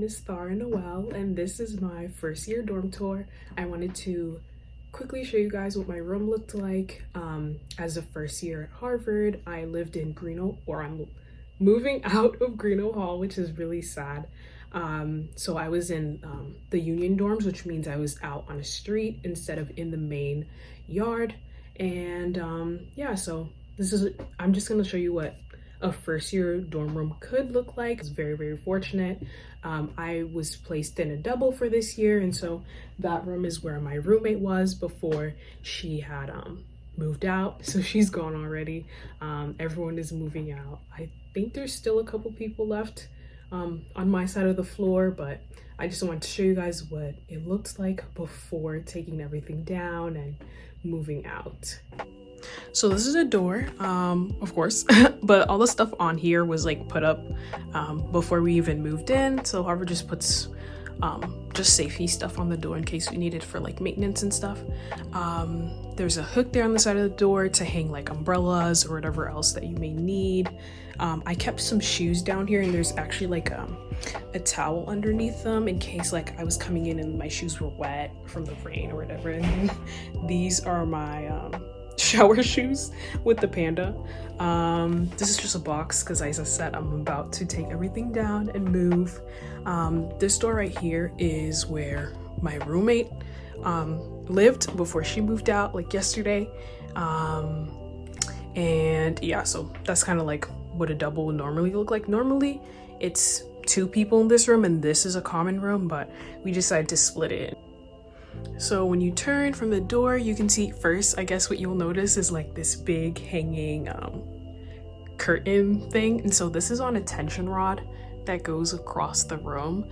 is Thara Noel, and this is my first year dorm tour. I wanted to quickly show you guys what my room looked like. As a first year at Harvard, I lived in I'm moving out of Greeno Hall, which is really sad. So I was in the union dorms, which means I was out on a street instead of in the main yard. And yeah, so I'm just gonna show you what a first year dorm room could look like. I was very, very fortunate. I was placed in a double for this year, and so that room is where my roommate was before she had moved out. So she's gone already. Everyone is moving out. I think there's still a couple people left on my side of the floor, but I just wanted to show you guys what it looked like before taking everything down and moving out. So this is a door, of course, but all the stuff on here was like put up before we even moved in. So Harvard just puts just safety stuff on the door in case we need it for like maintenance and stuff. There's a hook there on the side of the door to hang like umbrellas or whatever else that you may need. I kept some shoes down here, and there's actually like a towel underneath them in case like I was coming in and my shoes were wet from the rain or whatever. And these are my shower shoes with the panda. This is just a box because, as I said, I'm about to take everything down and move. This door right here is where my roommate lived before she moved out, like yesterday. And yeah, so that's kind of like what a double would normally look like. Normally it's 2 people in this room, and this is a common room, but we decided to split it. So when you turn from the door, you can see first, I guess what you'll notice is like this big hanging curtain thing. And so this is on a tension rod that goes across the room.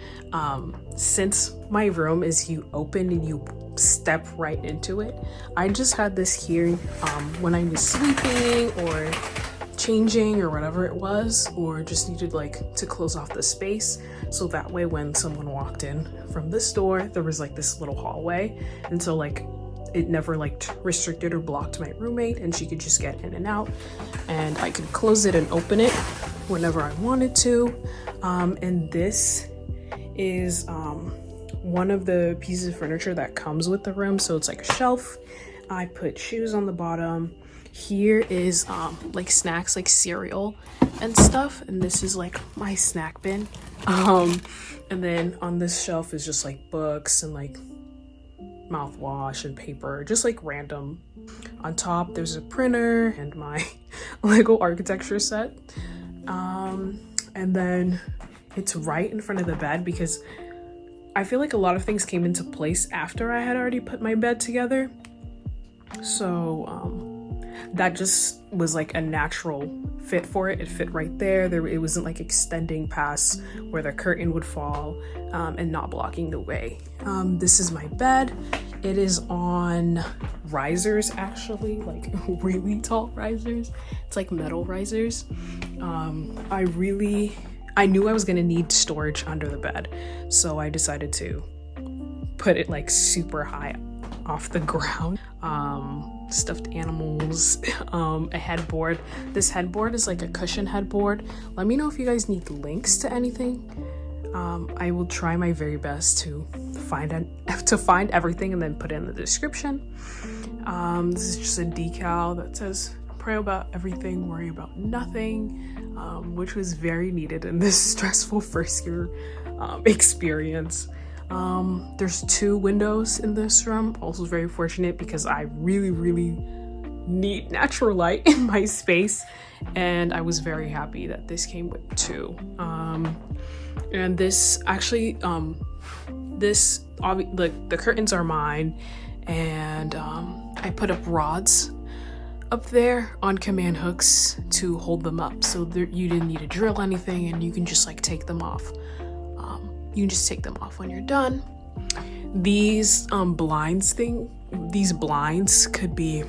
Since my room is you open and you step right into it, I just had this here when I was sleeping or changing or whatever it was, or just needed like to close off the space, so that way when someone walked in from this door, there was like this little hallway, and so like it never like restricted or blocked my roommate, and she could just get in and out, and I could close it and open it whenever I wanted to. And this is one of the pieces of furniture that comes with the room, so it's like a shelf. I put shoes on the bottom. Here is like snacks, like cereal and stuff, and this is like my snack bin. And then on this shelf is just like books and like mouthwash and paper, just like random. On top there's a printer and my Lego architecture set. And then it's right in front of the bed because I feel like a lot of things came into place after I had already put my bed together. So that just was like a natural fit for it. It fit right there. It wasn't like extending past where the curtain would fall and not blocking the way. This is my bed. It is on risers, actually, like really tall risers. It's like metal risers. I knew I was gonna need storage under the bed, so I decided to put it like super high off the ground. Stuffed animals, a headboard. This headboard is like a cushion headboard. Let me know if you guys need links to anything. I will try my very best to find everything and then put it in the description. This is just a decal that says pray about everything, worry about nothing, which was very needed in this stressful first year experience. There's 2 windows in this room. Also very fortunate because I really need natural light in my space, and I was very happy that this came with 2. And this actually the curtains are mine, and I put up rods up there on command hooks to hold them up, so you didn't need to drill anything, and you can just like take them off. You can just take them off when you're done. These blinds could be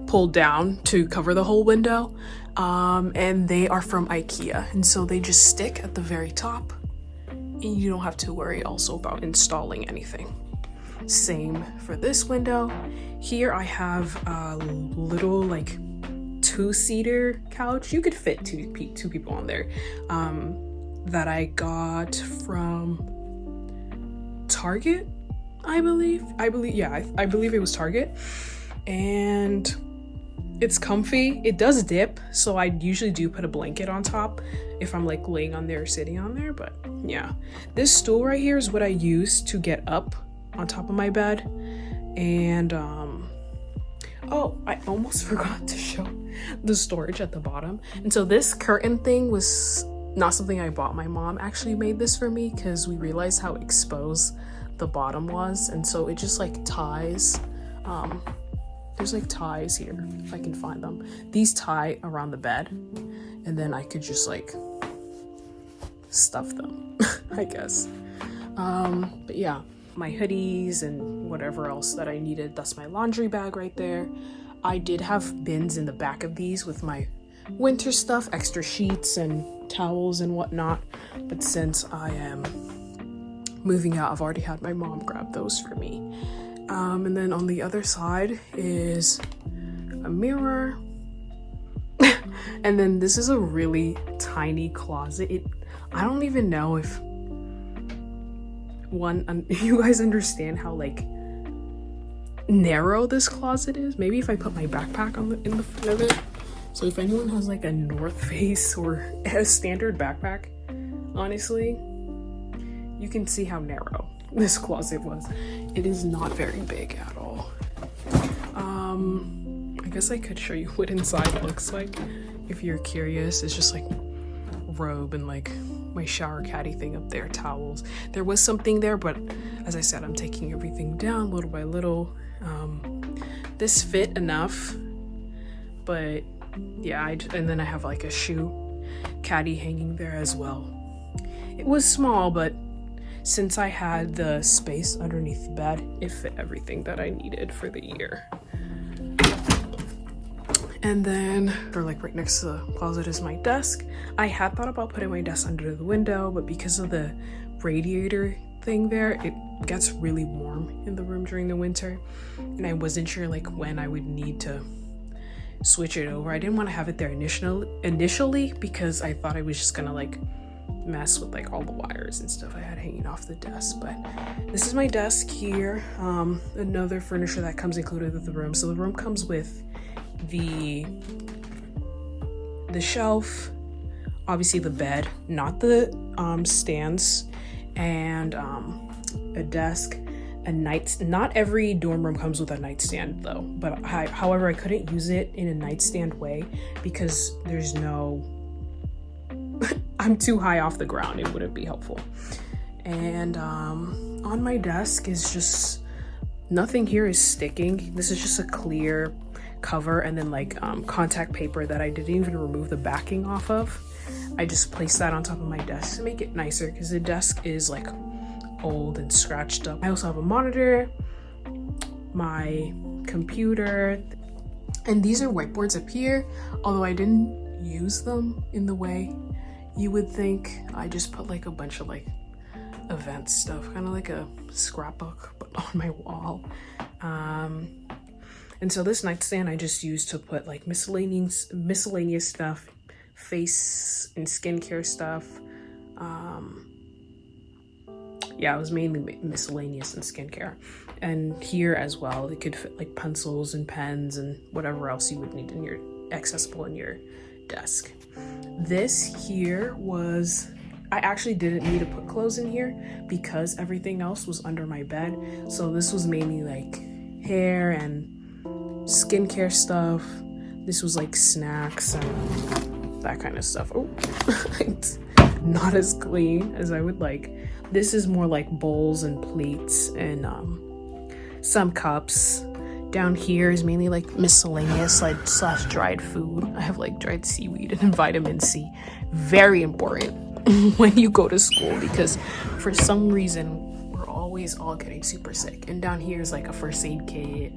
pulled down to cover the whole window, and they are from IKEA, and so they just stick at the very top, and you don't have to worry also about installing anything. Same for this window. Here I have a little like 2-seater couch. You could fit two people on there. that I got from Target, I believe it was Target, and it's comfy. It does dip, so I usually do put a blanket on top if I'm like laying on there or sitting on there. But yeah, this stool right here is what I use to get up on top of my bed. And oh, I almost forgot to show the storage at the bottom. And so this curtain thing was not something I bought. My mom actually made this for me because we realized how exposed the bottom was, and so it just like ties. There's like ties here, if I can find them. These tie around the bed, and then I could just like stuff them, I guess. But yeah, my hoodies and whatever else that I needed. That's my laundry bag right there. I did have bins in the back of these with my winter stuff, extra sheets and towels and whatnot. But since I am moving out, I've already had my mom grab those for me. And then on the other side is a mirror. And then this is a really tiny closet. I don't even know if you guys understand how like narrow this closet is. Maybe if I put my backpack in the front of it. So if anyone has like a North Face or a standard backpack, honestly, you can see how narrow this closet was. It is not very big at all. I guess I could show you what inside looks like if you're curious. It's just like robe and like my shower caddy thing up there, towels. There was something there, but as I said, I'm taking everything down little by little. This fit enough, but yeah, and then I have like a shoe caddy hanging there as well. It was small, but since I had the space underneath the bed, it fit everything that I needed for the year. And then, right next to the closet is my desk. I had thought about putting my desk under the window, but because of the radiator thing there, it gets really warm in the room during the winter. And I wasn't sure like when I would need to switch it over. I didn't want to have it there initially because I thought I was just gonna like mess with like all the wires and stuff I had hanging off the desk. But this is my desk here. Another furniture that comes included with the room. So the room comes with the shelf, obviously the bed, not the stands, and a desk, not every dorm room comes with a nightstand though, but however I couldn't use it in a nightstand way because there's no I'm too high off the ground. It wouldn't be helpful. And on my desk is just nothing here is sticking. This is just a clear cover and then like contact paper that I didn't even remove the backing off of. I just placed that on top of my desk to make it nicer because the desk is like old and scratched up. I also have a monitor, my computer, and these are whiteboards up here, although I didn't use them in the way you would think. I just put like a bunch of like event stuff, kind of like a scrapbook, but on my wall. And so this nightstand I just used to put like miscellaneous stuff, face and skincare stuff. Yeah, it was mainly miscellaneous and skincare. And here as well, it could fit like pencils and pens and whatever else you would need accessible in your desk. This here was, I actually didn't need to put clothes in here because everything else was under my bed. So this was mainly like hair and skincare stuff. This was like snacks and that kind of stuff. Oh, it's not as clean as I would like. This is more like bowls and plates and some cups. Down here is mainly like miscellaneous like / dried food. I have like dried seaweed and vitamin C. Very important when you go to school because for some reason we're always all getting super sick. And down here is like a first aid kit,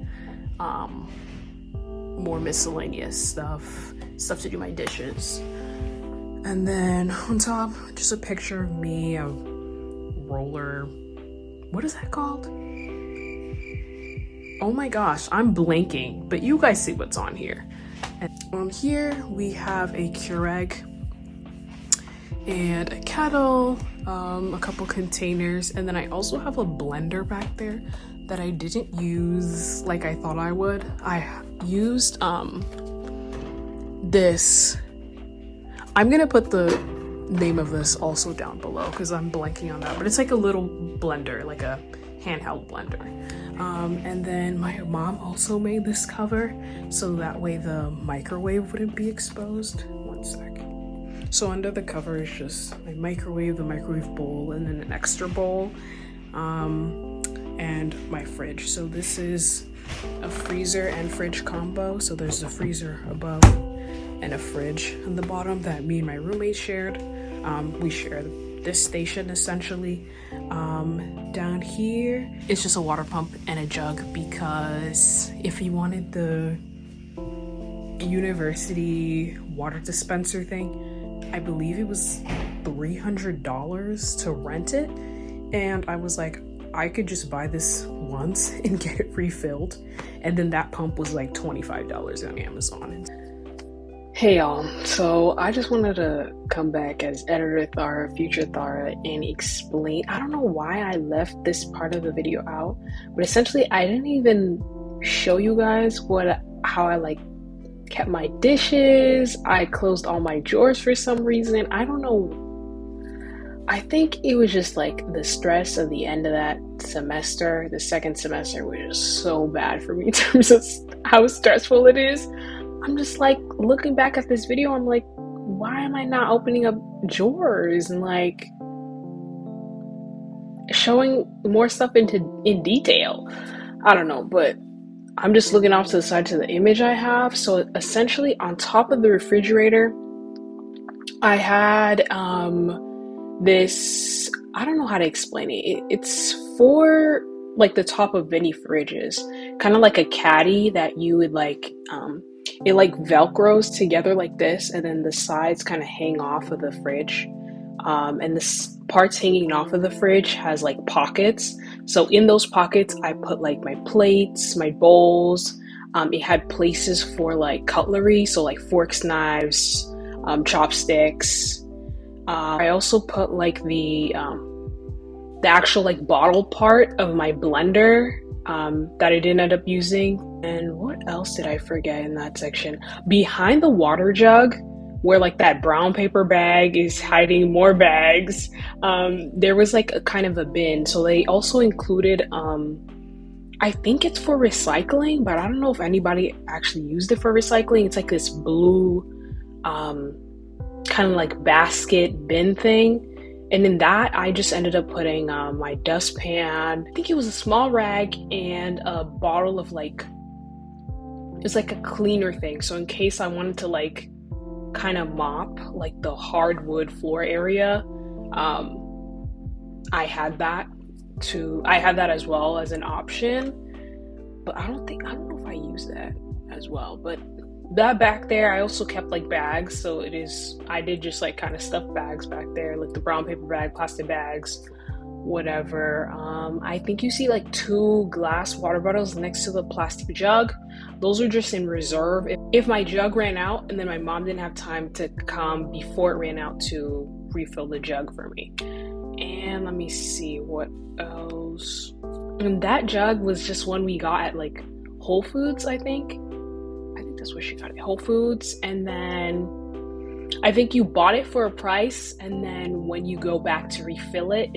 more miscellaneous stuff to do my dishes. And then on top, just a picture of me, a roller, what is that called? Oh my gosh, I'm blanking, but you guys see what's on here. And on here we have a Keurig and a kettle, a couple containers, and then I also have a blender back there that I didn't use like I thought I would. I used this. I'm gonna put the name of this also down below because I'm blanking on that, but it's like a little blender, like a handheld blender. And then my mom also made this cover so that way the microwave wouldn't be exposed. One sec. So under the cover is just my microwave, the microwave bowl, and then an extra bowl, and my fridge. So this is a freezer and fridge combo. So there's a freezer above and a fridge on the bottom that me and my roommate shared. We share this station essentially. Down here it's just a water pump and a jug because if you wanted the university water dispenser thing, I believe it was $300 to rent it, and I was like, I could just buy this once and get it refilled, and then that pump was like $25 on Amazon. Hey y'all, so I just wanted to come back as editor Thara, future Thara, and explain. I don't know why I left this part of the video out, but essentially I didn't even show you guys how I like kept my dishes. I closed all my drawers for some reason. I don't know. I think it was just like the stress of the end of that semester. The second semester was just so bad for me in terms of how stressful it is. I'm just like looking back at this video, I'm like, why am I not opening up drawers and like showing more stuff in detail? I don't know, but I'm just looking off to the side to the image I have. So essentially on top of the refrigerator, I had this, I don't know how to explain it. It's for like the top of mini fridges, kind of like a caddy that you would like, it like velcros together like this, and then the sides kind of hang off of the fridge, and the parts hanging off of the fridge has like pockets. So in those pockets I put like my plates, my bowls. It had places for like cutlery, so like forks, knives, chopsticks. I also put like the actual like bottle part of my blender that I didn't end up using. And what else did I forget in that section? Behind the water jug, where like that brown paper bag is hiding more bags, there was like a kind of a bin. So they also included, I think it's for recycling, but I don't know if anybody actually used it for recycling. It's like this blue kind of like basket bin thing. And in that, I just ended up putting my dustpan. I think it was a small rag and a bottle of like, it's like a cleaner thing. So in case I wanted to like kind of mop like the hardwood floor area, I had that as well as an option. But I don't know if I used that as well. But that back there, I also kept like bags. So I did just like kind of stuff bags back there, like the brown paper bag, plastic bags, whatever. I think you see like 2 glass water bottles next to the plastic jug. Those are just in reserve. If my jug ran out and then my mom didn't have time to come before it ran out to refill the jug for me. And let me see what else. And that jug was just one we got at like Whole Foods, I think that's where she got it, Whole Foods. And then I think you bought it for a price, and then when you go back to refill it,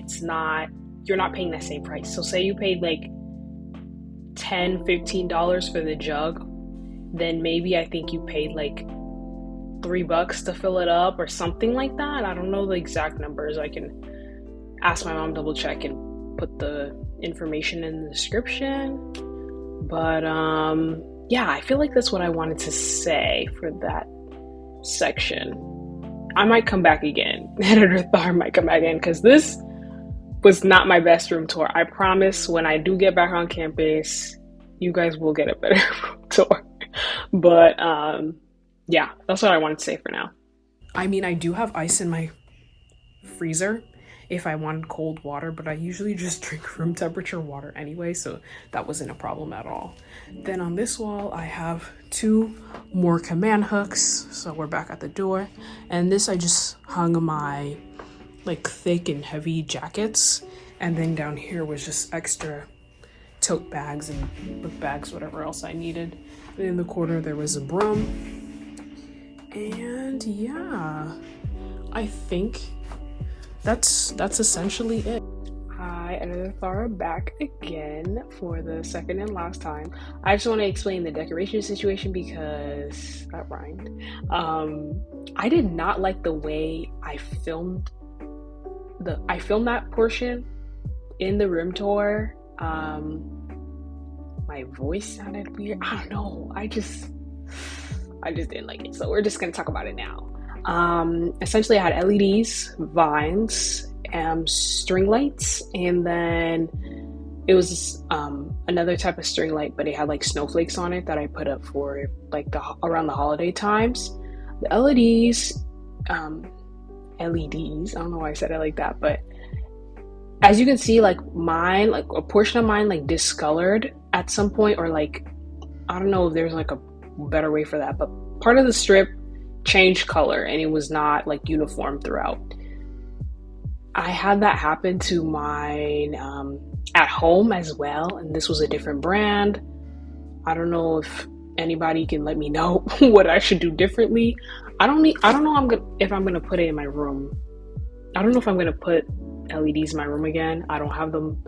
you're not paying that same price. So say you paid like $10-15 for the jug, then maybe I think you paid like $3 to fill it up or something like that. I don't know the exact numbers. I can ask my mom, double check, and put the information in the description. But yeah, I feel like that's what I wanted to say for that section. I might come back again. Editor Thar might come back again, because this was not my best room tour. I promise when I do get back on campus, you guys will get a better room tour. But yeah, that's what I wanted to say for now. I mean, I do have ice in my freezer, if I wanted cold water, but I usually just drink room temperature water anyway, so that wasn't a problem at all. Then on this wall, I have 2 more command hooks, so we're back at the door. And this I just hung my like thick and heavy jackets, and then down here was just extra tote bags and book bags, whatever else I needed. And in the corner there was a broom, and yeah, I think that's essentially it. Hi, another Thara back again for the second and last time. I just want to explain the decoration situation because that rhymed. I did not like the way I filmed that portion in the room tour. My voice sounded weird. I don't know. I just didn't like it. So we're just gonna talk about it now. Essentially I had LEDs, vines, string lights, and then it was another type of string light, but it had like snowflakes on it that I put up for like around the holiday times. The LEDs, I don't know why I said it like that, but as you can see, like mine, like a portion of mine like discolored at some point, or like, I don't know if there's like a better way for that, but part of the strip changed color and it was not like uniform throughout. I had that happen to mine at home as well, and this was a different brand. I don't know if anybody can let me know what I should do differently. I don't know if I'm gonna put it in my room. I don't know if I'm gonna put LEDs in my room again. I don't have them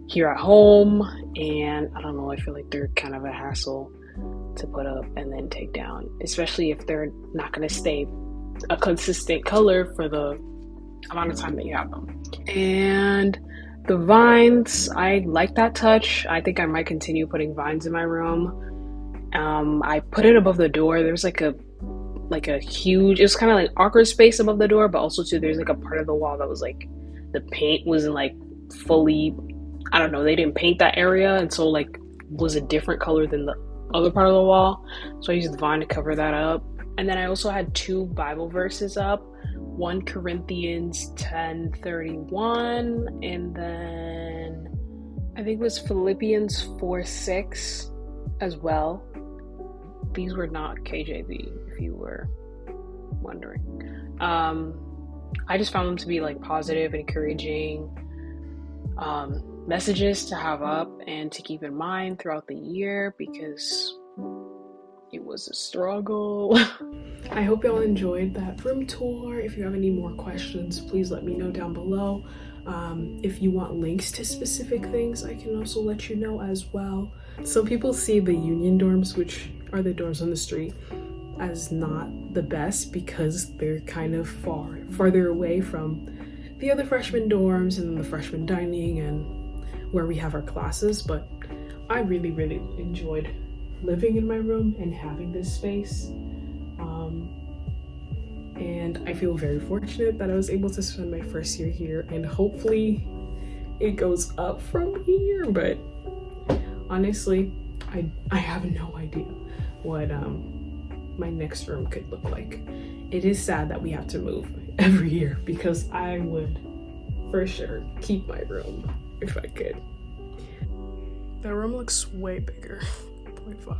here at home, and I don't know, I feel like they're kind of a hassle to put up and then take down, especially if they're not going to stay a consistent color for the amount of time that you have them. And the vines, I like that touch. I think I might continue putting vines in my room. I put it above the door. There's like a huge, it's kind of like awkward space above the door, but also too there's like a part of the wall that was like, the paint wasn't like fully, I don't know, they didn't paint that area, and so like was a different color than the other part of the wall, so I used the vine to cover that up. And then I also had 2 Bible verses up, 1 Corinthians 10:31, and then I think it was Philippians 4:6 as well. These were not KJV, if you were wondering. I just found them to be like positive, encouraging messages to have up and to keep in mind throughout the year, because it was a struggle. I hope y'all enjoyed that room tour. If you have any more questions, please let me know down below. If you want links to specific things, I can also let you know as well. Some people see the union dorms, which are the dorms on the street, as not the best because they're kind of farther away from the other freshman dorms and the freshman dining and where we have our classes. But I really enjoyed living in my room and having this space, and I feel very fortunate that I was able to spend my first year here, and hopefully it goes up from here. But honestly, I have no idea what my next room could look like. It is sad that we have to move every year, because I would for sure keep my room if I could. That room looks way bigger. 0.5.